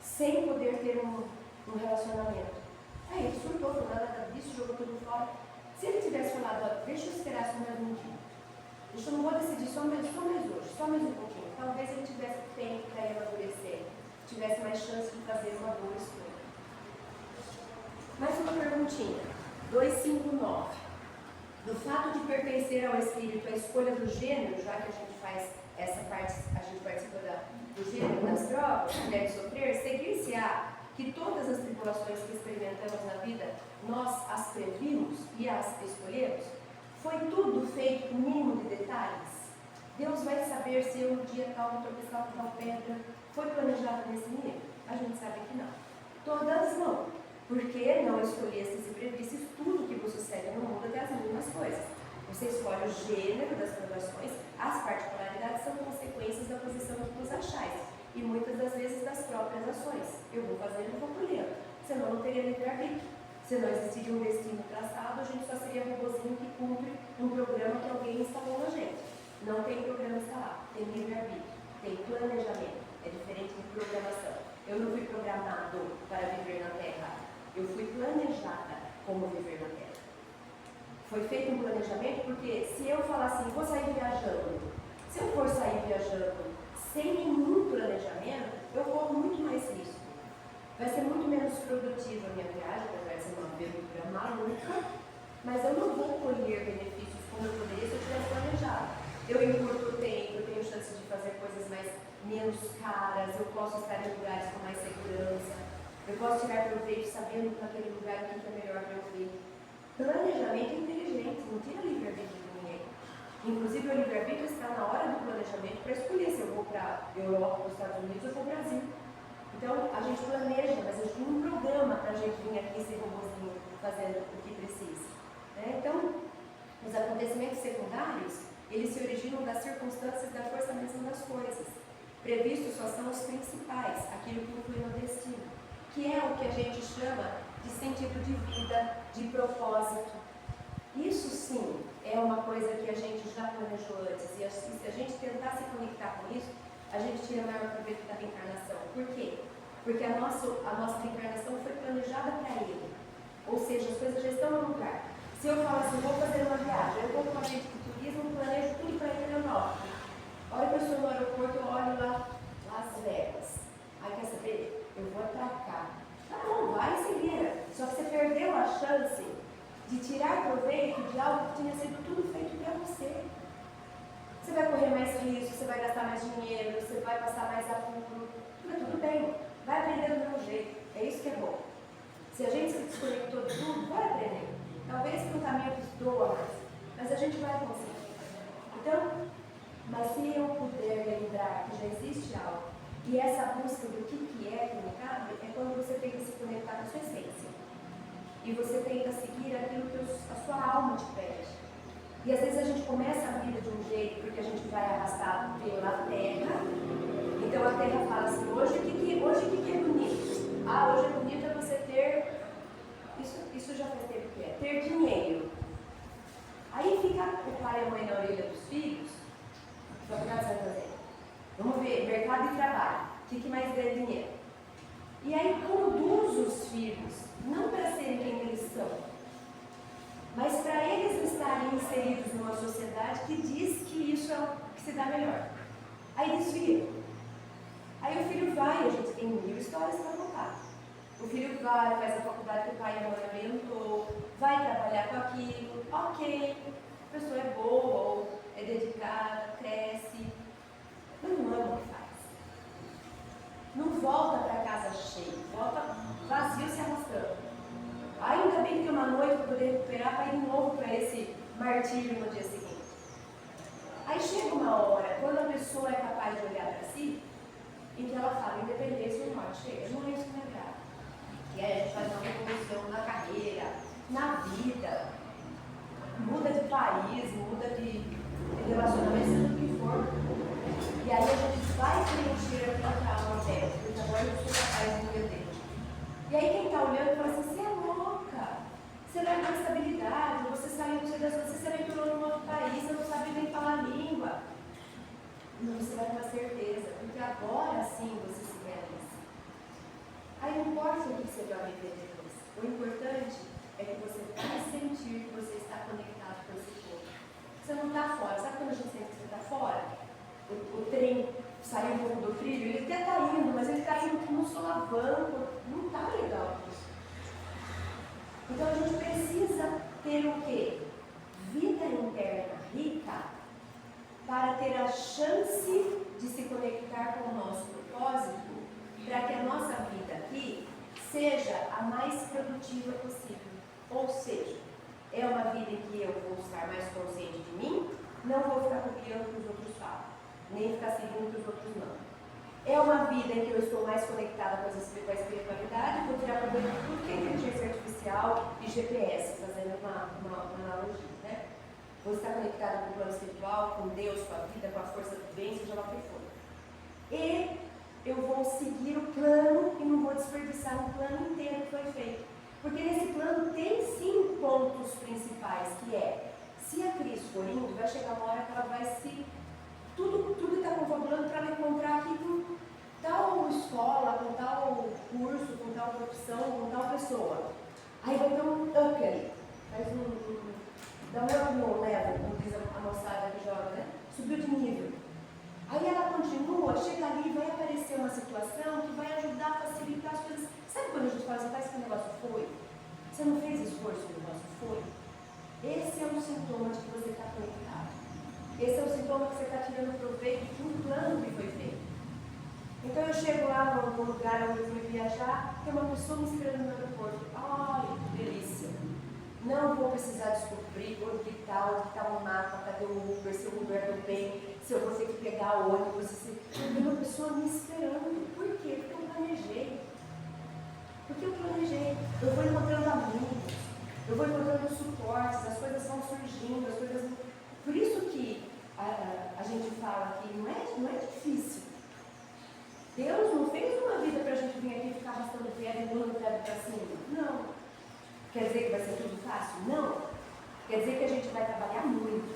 sem poder ter um relacionamento. Aí ele surtou, falou nada disso, jogou tudo fora. Se ele tivesse falado: deixa eu esperar só mais um dia, eu não vou decidir só mais hoje, só mais um pouquinho, talvez ele tivesse tempo para amadurecer, tivesse mais chance de fazer uma boa escolha. Mais uma perguntinha. 259. Do fato de pertencer ao Espírito, a escolha do gênero, já que a gente faz essa parte, a gente participa do gênero das provas, que deve sofrer, seguir-se-á que todas as tribulações que experimentamos na vida, nós as previmos e as escolhemos? Foi tudo feito com o mínimo de detalhes? Deus vai saber se eu no dia tal vou tropeçar com tal pedra? Foi planejado nesse nível? A gente sabe que não. Todas não. Por que não escolhestes e previstes tudo que vos sucede no mundo até as mínimas coisas? Você escolhe o gênero das provações, as particularidades são consequências da posição que vos achais, e muitas das vezes das próprias ações. Eu vou fazer e não vou colher, senão não teria livre-arbítrio. Se não existisse um destino traçado, a gente só seria um robozinho que cumpre um programa que alguém instalou na gente. Não tem programa instalado, tem livre-arbítrio, tem planejamento, é diferente de programação. Eu não fui programado para viver na Terra, eu fui planejada como viver na Terra. Foi feito um planejamento porque se eu falar assim, vou sair viajando, se eu for sair viajando sem nenhum planejamento, eu corro muito mais risco. Vai ser muito menos produtiva a minha viagem, apesar de ser uma aventura maluca, mas eu não vou colher benefícios como eu poderia se eu tivesse planejado. Eu encurto o tempo, eu tenho chance de fazer coisas menos caras, eu posso estar em lugares com mais segurança, eu posso tirar proveito sabendo que naquele lugar o que é melhor para eu ver. Planejamento é inteligente, não tira livre-arbítrio de ninguém. Inclusive o livre-arbítrio está na hora do planejamento para escolher se eu vou para a Europa, para os Estados Unidos ou para o Brasil. Então a gente planeja, mas a gente tem um programa para a gente vir aqui ser robozinho fazendo o que precisa. Então, os acontecimentos secundários, eles se originam das circunstâncias da força mesma das coisas. Previstos só são os principais, aquilo que inclui no destino, que é o que a gente chama de sentido de vida, de propósito. Isso sim é uma coisa que a gente já planejou antes, e se a gente tentar se conectar com isso, a gente tira maior proveito da reencarnação. Por quê? Porque a nossa reencarnação foi planejada para ele. Ou seja, as coisas já estão no lugar. Se eu falo assim, vou fazer uma viagem, eu vou com uma agente de turismo, planejo tudo para ir para a Europa. A hora que eu estou no aeroporto, eu olho lá, Las Vegas. Aí quer saber? Eu vou atracar. Tá bom, vai e se vira. Só que você perdeu a chance de tirar proveito de algo que tinha sido tudo feito para você. Você vai correr mais risco, você vai gastar mais dinheiro, você vai passar mais apuro. Tudo bem, vai aprender do meu jeito. É isso que é bom. Se a gente se desconectou de tudo, vai aprender. Talvez por um caminho que doa mais, mas a gente vai conseguir. Então, mas se eu puder lembrar que já existe algo, e essa busca do que é conectado, é quando você tenta se conectar com a sua essência. E você tenta seguir aquilo que a sua alma te pede. E às vezes a gente começa a vida de um jeito porque a gente vai arrastado pela terra. Então a terra fala assim, hoje o que é bonito? Ah, hoje é bonito é você ter, isso já faz tempo que é, ter dinheiro. Aí fica o pai e a mãe na orelha dos filhos, vamos ver, mercado de trabalho, o que mais ganha dinheiro? E aí conduz os filhos, não para serem quem eles são, mas para eles estarem inseridos numa sociedade que diz que isso é o que se dá melhor. Aí desvia. Aí o filho vai, a gente tem 1000 histórias para contar. O filho vai, faz a faculdade que o pai e a mãe orientou, vai trabalhar com aquilo, ok, a pessoa é boa, ou é dedicada, cresce, mas não ama o que faz. Não volta para casa cheio, volta vazio se arrastando. Ainda bem que tem uma noite para poder recuperar para ir de novo para esse martírio no dia seguinte. Aí chega uma hora, quando a pessoa é capaz de olhar para si, e que ela fala, independência ou morte, chega, não é isso que me agrada. E aí a gente faz uma revolução na carreira, na vida, muda de país, muda de relacionamento, seja o que for. E aí a gente vai preencher a própria alma dela, porque agora eu sou capaz de entender. E aí quem está olhando fala assim, você é louca, você não tem estabilidade, você saiu você se aventurou num outro país, você não sabe nem falar a língua. Não, você vai ter certeza, porque agora sim você se realiza. Aí não importa o que você vai viver depois. O importante é que você vai sentir que você está conectado com esse corpo. Você não está fora. Sabe quando a gente sente que você está fora? O trem saiu um pouco do trilho, ele até está indo, mas ele está indo no solavanco. Não está legal isso. Então a gente precisa ter o quê? Vida interna rica, para ter a chance de se conectar com o nosso propósito, para que a nossa vida aqui seja a mais produtiva possível. Ou seja, é uma vida em que eu vou estar mais consciente de mim, não vou ficar copiando o que os outros falam, nem ficar seguindo o que os outros não. É uma vida em que eu estou mais conectada com a espiritualidade, vou tirar proveito de tudo que é inteligente especial e GPS, fazendo uma analogia, né? Você está conectado com o plano espiritual, com Deus, com a vida, com a força do bem, seja lá o que for. E eu vou seguir o plano e não vou desperdiçar o plano inteiro que foi feito. Porque nesse plano tem sim pontos principais, que é, se a Cris for indo, vai chegar uma hora que ela vai se... Tudo está confabulando para ela encontrar aqui com tal escola, com tal curso, com tal profissão, com tal pessoa. Aí vai ter um up ali. Faz dá um up no level, como diz a moçada que joga, né? Subiu de nível. Aí ela continua, chega ali e vai aparecer uma situação que vai ajudar a facilitar as coisas. Sabe quando a gente fala assim, parece que o negócio foi? Você não fez esforço, o negócio foi? Esse é um sintoma de que você está conectado. Esse é o sintoma que você está tirando proveito de um plano que foi feito. Então eu chego lá no lugar onde eu fui viajar, tem uma pessoa me esperando no aeroporto. Ai, que delícia! Não vou precisar descobrir onde está o mapa, cadê o Uber, se o Uber é do bem, se eu vou ter que pegar o ônibus. Tem uma pessoa me esperando. Por quê? Porque eu planejei. Eu vou encontrando amigos, eu vou encontrando suportes, as coisas vão surgindo, as coisas... Por isso que a gente fala que não é difícil. Deus não fez uma vida para a gente vir aqui e ficar arrastando pedra e voando pedra para cima. Não. Quer dizer que vai ser tudo fácil? Não. Quer dizer que a gente vai trabalhar muito.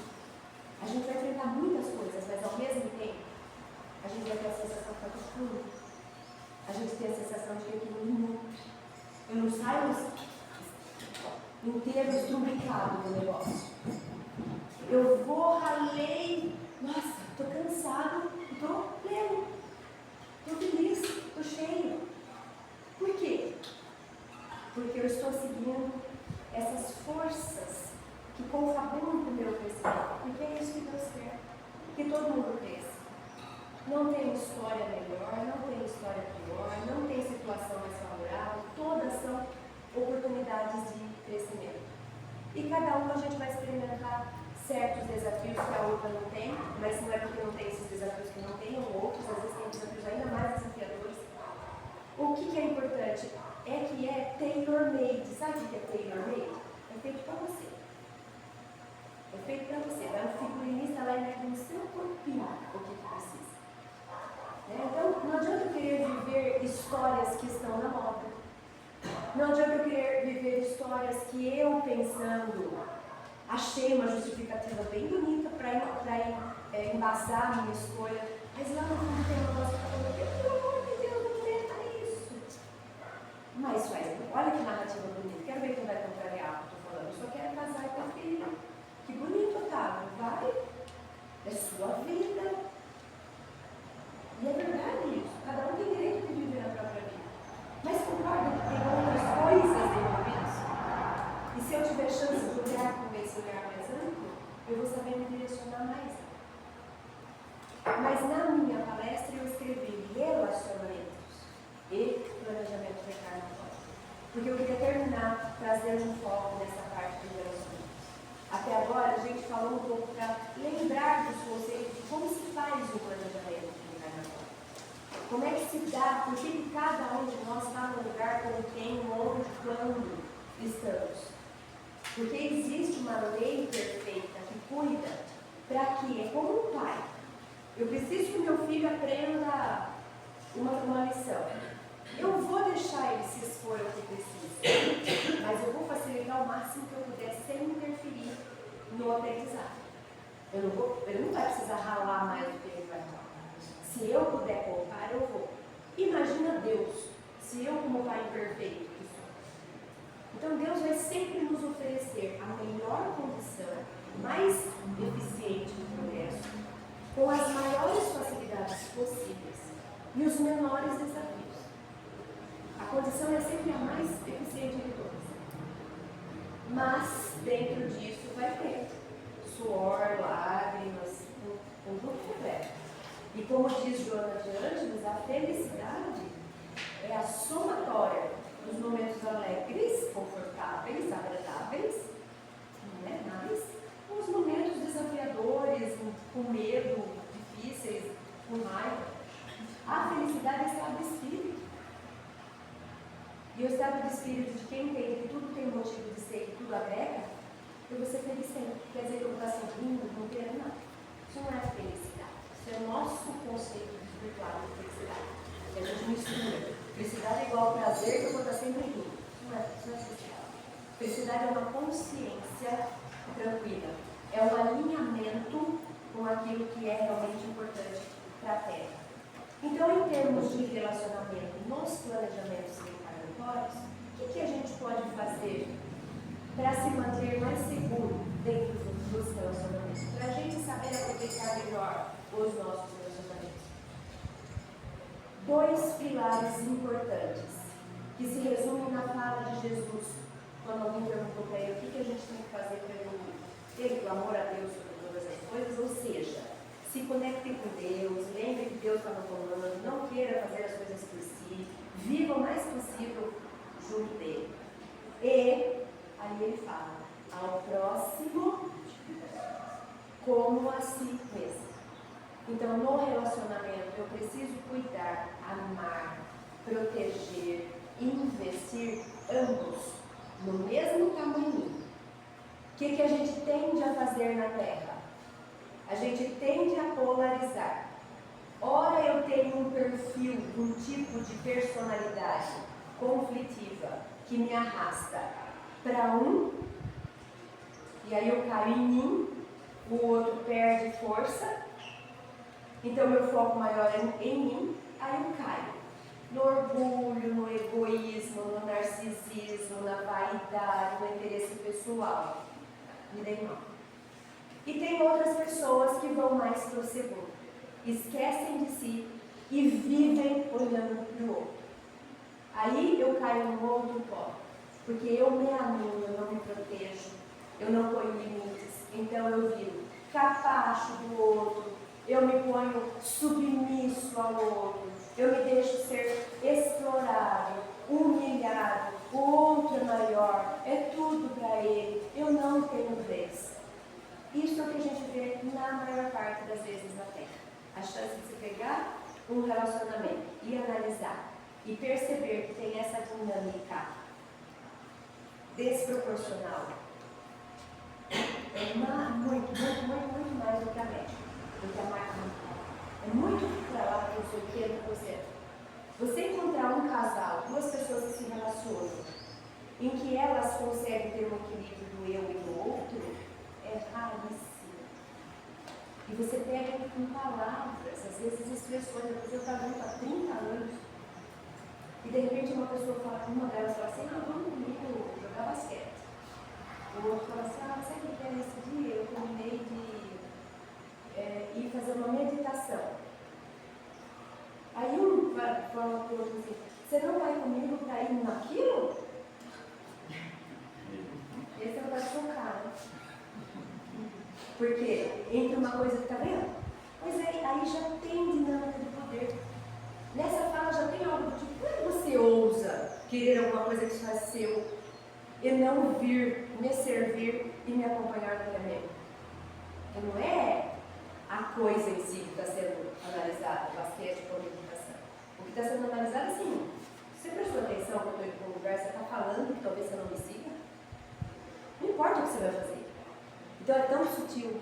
A gente vai enfrentar muitas coisas, mas ao mesmo tempo, a gente vai ter a sensação que está tudo fluindo. A gente tem a sensação de que aquilo nutre. Eu não saio inteiro estrumbicado do negócio. Eu vou, ralei, nossa, estou cansado, estou pleno, estou feliz, estou cheio. Por quê? Porque eu estou seguindo essas forças que confabulam com o meu crescimento. Porque é isso que Deus quer, que todo mundo cresça. Não tem história melhor, não tem história pior, não tem situação mais favorável, todas são oportunidades de crescimento. E cada uma a gente vai experimentar certos desafios que a outra não tem, mas não é porque não tem esses desafios que não tem, ou outros, às vezes tem desafios ainda mais desafiadores. O que é importante é que é tailor-made. Sabe o que é tailor-made? É feito para você. É feito para você. Vai um figurinista lá e mete no seu corpinho o que precisa. Então, não adianta eu querer viver histórias que estão na moda. Não adianta eu querer viver histórias que eu, pensando, achei uma justificativa bem bonita para embasar a minha escolha, mas lá no fundo tem uma nossa que fala, pelo amor de Deus, não tenta isso. Mas olha que narrativa bonita, quero ver quem vai contrariar o que eu estou falando. Eu só quero casar e ter filho. Que bonito, Otávio, vai, é sua vida. E é verdade isso, cada um tem direito de viver a própria vida. Mas concorda que tem outras coisas envolvidas? E se eu tiver chance de olhar com esse olhar mais amplo, eu vou saber me direcionar mais. Mas na minha palestra eu escrevi relacionamentos e planejamento reencarnatório. Porque eu queria terminar trazendo um foco nessa parte de relacionamentos. Até agora a gente falou um pouco para lembrar dos conceitos de como se faz o planejamento reencarnatório. Como é que se dá, por que cada um de nós está no lugar com quem, onde, quando estamos. Porque existe uma lei perfeita que cuida para que, é como um pai. Eu preciso que meu filho aprenda uma lição. Eu vou deixar ele se expor ao que precisa, mas eu vou facilitar o máximo que eu puder sem interferir no aprendizado. Ele não vai precisar ralar mais do que ele vai ralar. Se eu puder poupar, eu vou. Imagina Deus, se eu como pai imperfeito que sou. Então Deus vai sempre nos oferecer a melhor condição, mais eficiente do progresso, com as maiores facilidades possíveis e os menores desafios. A condição é sempre a mais eficiente de todas. Mas dentro disso vai ter suor, lágrimas, um tudo completo. E como diz Joana de Ângeles, a felicidade é a somatória dos momentos alegres, confortáveis, agradáveis, não é mais, com os momentos desafiadores, com medo, difíceis, com raiva. A felicidade é estado de espírito. E o estado de espírito de quem entende que tudo tem motivo de ser, que tudo agrega, eu vou ser feliz sempre. Quer dizer que eu vou estar sorrindo, não quero, não. Isso não é felicidade. Isso é o nosso conceito espiritual de felicidade. Que a gente mistura. Felicidade é igual ao prazer que eu vou estar sempre rindo. Isso não é felicidade. Felicidade é uma consciência tranquila. É um alinhamento com aquilo que é realmente importante para a Terra. Então, em termos de relacionamento nos planejamentos reencarnatórios, o que a gente pode fazer para se manter mais seguro dentro dos relacionamentos? Para a gente saber aproveitar melhor os nossos relacionamentos. 2 pilares importantes, que se resumem na fala de Jesus, quando alguém perguntou para ele o que a gente tem que fazer para evoluir. Ter o amor a Deus sobre todas as coisas, ou seja, se conecte com Deus, lembre que Deus está no comando, não queira fazer as coisas por si, viva o mais possível junto dele. E aí ele fala, ao próximo como a si mesmo. Então, no relacionamento, eu preciso cuidar, amar, proteger, investir ambos no mesmo tamanho. O que a gente tende a fazer na Terra? A gente tende a polarizar. Ora eu tenho um perfil, um tipo de personalidade conflitiva que me arrasta para um, e aí eu caio em mim, o outro perde força, então meu foco maior é em mim, aí eu caio no orgulho, no egoísmo, no narcisismo, na vaidade, no interesse pessoal. Me dei mal. E tem outras pessoas que vão mais para o segundo, esquecem de si e vivem olhando para o outro. Aí eu caio no outro pó, porque eu me anulo, eu não me protejo, eu não ponho limites, então eu viro capacho do outro, eu me ponho submisso ao outro, eu me deixo ser explorado, humilhado, o outro é maior, é tudo para ele, eu não tenho vez. Isso é o que a gente vê na maior parte das vezes na Terra. A chance de se pegar um relacionamento e analisar e perceber que tem essa dinâmica desproporcional é muito mais do que a média, do que a máquina. É muito para lá que eu sou inteiro para você. Você encontrar um casal, 2 pessoas que se relacionam, em que elas conseguem ter um equilíbrio do eu e do outro, é raríssimo. E você pega com palavras, às vezes expressões, a pessoa está junto há 30 anos, e de repente uma delas fala assim, vamos comigo jogar basquete. O outro fala assim, sabe o que é nesse dia? Eu combinei de ir fazer uma meditação. Aí um fala para o outro assim, você não vai comigo para ir naquilo? Esse não vai chocar, né? Porque entre uma coisa que está vendo? Pois é, aí já tem dinâmica de poder. Nessa fala já tem algo do tipo, como é que você ousa querer alguma coisa que só é seu e não vir, me servir e me acompanhar no caminho? Porque não é a coisa em si que está sendo analisada, basquete ou meditação. O que está sendo analisado é assim, você prestou atenção quando eu estou indo para um lugar, você está falando que talvez você não me siga? Não importa o que você vai fazer. Então é tão sutil.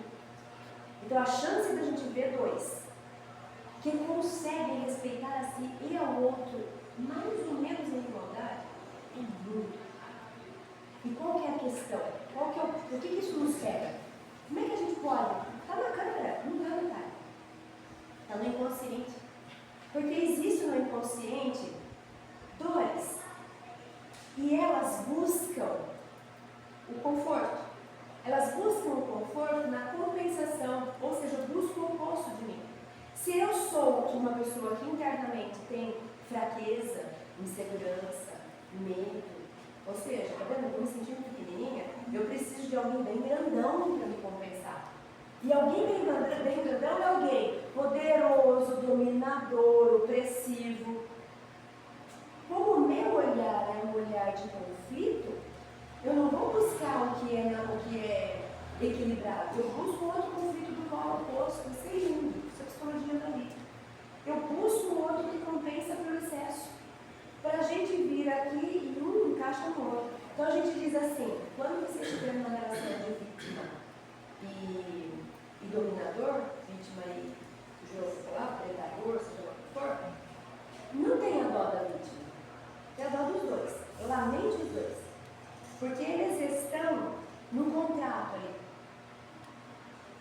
Então a chance da gente ver 2 que conseguem respeitar a si e ao outro mais ou menos em igualdade é muito raro. E qual que é a questão? Por que isso nos pega? Como é que a gente pode? Está na câmera? Não está, cara. Está no inconsciente. Porque existe no inconsciente dores. E elas buscam o conforto. Elas buscam o conforto na compensação, ou seja, buscam o oposto de mim. Se eu sou uma pessoa que internamente tem fraqueza, insegurança, medo, ou seja, tá vendo? Eu estou me sentindo pequenininha, eu preciso de alguém bem grandão para me compensar. E alguém bem grandão é alguém poderoso, dominador, opressivo. Como o meu olhar é um olhar de conflito, eu não vou buscar o que é equilibrado. Eu busco outro conflito do qual oposto. Isso é lindo. Isso é psicologia da vida. Eu busco o outro que compensa pelo excesso. para a gente vir aqui e um encaixa no outro. Então a gente diz assim, quando você estiver numa relação de vítima e dominador, vítima e predador, seja lá o que for, não tenha dó da vítima, tenha dó dos dois, lamente os dois, porque eles estão no contrato ali.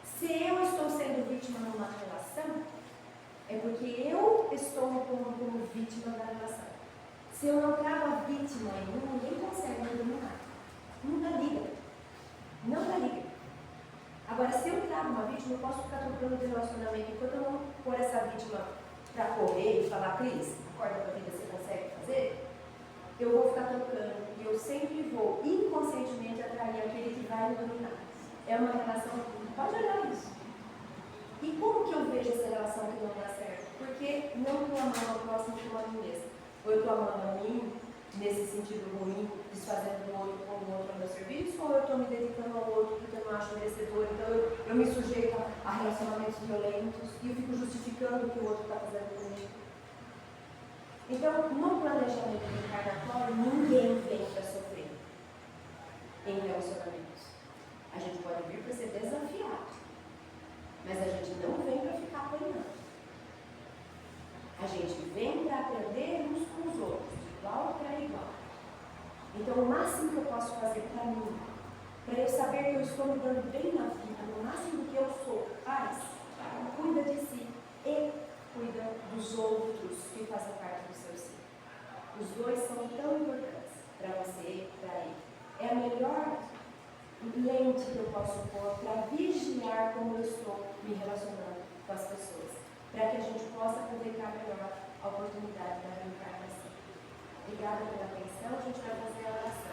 Se eu estou sendo vítima numa relação, é porque eu estou me pondo como vítima da relação. Se eu não trago a vítima em mim, ninguém consegue me dominar. Não dá liga. Não dá liga. Agora, se eu trago uma vítima, eu posso ficar trocando de relacionamento. Enquanto eu não pôr essa vítima para correr e falar, Cris, acorda para a vida, você consegue fazer? Eu vou ficar trocando e eu sempre vou inconscientemente atrair aquele que vai me dominar. É uma relação, pode olhar isso. E como que eu vejo essa relação que não dá certo? Porque não estou amando ao próximo como a mim mesma. Ou eu estou amando a mim, nesse sentido ruim, desfazendo do outro como o outro ao meu serviço, ou eu estou me dedicando ao outro porque eu não acho merecedor, então eu me sujeito a relacionamentos violentos e eu fico justificando o que o outro está fazendo comigo. Então, no planejamento reencarnatório, ninguém vem para sofrer em relacionamentos. A gente pode vir para ser desafiado, mas a gente não vem para ficar apanhando. A gente vem para aprender uns com os outros, de igual para igual. Então, o máximo que eu posso fazer para mim, para eu saber que eu estou me dando bem na vida, no máximo que eu sou, faz, cuida de si e cuida dos outros que fazem parte do seu ser. Os dois são tão importantes para você e para ele. É a melhor lente que eu posso pôr para vigiar como eu estou me relacionando com as pessoas, para que a gente possa aproveitar melhor a oportunidade da reencarnação. Obrigada pela atenção, a gente vai fazer a oração.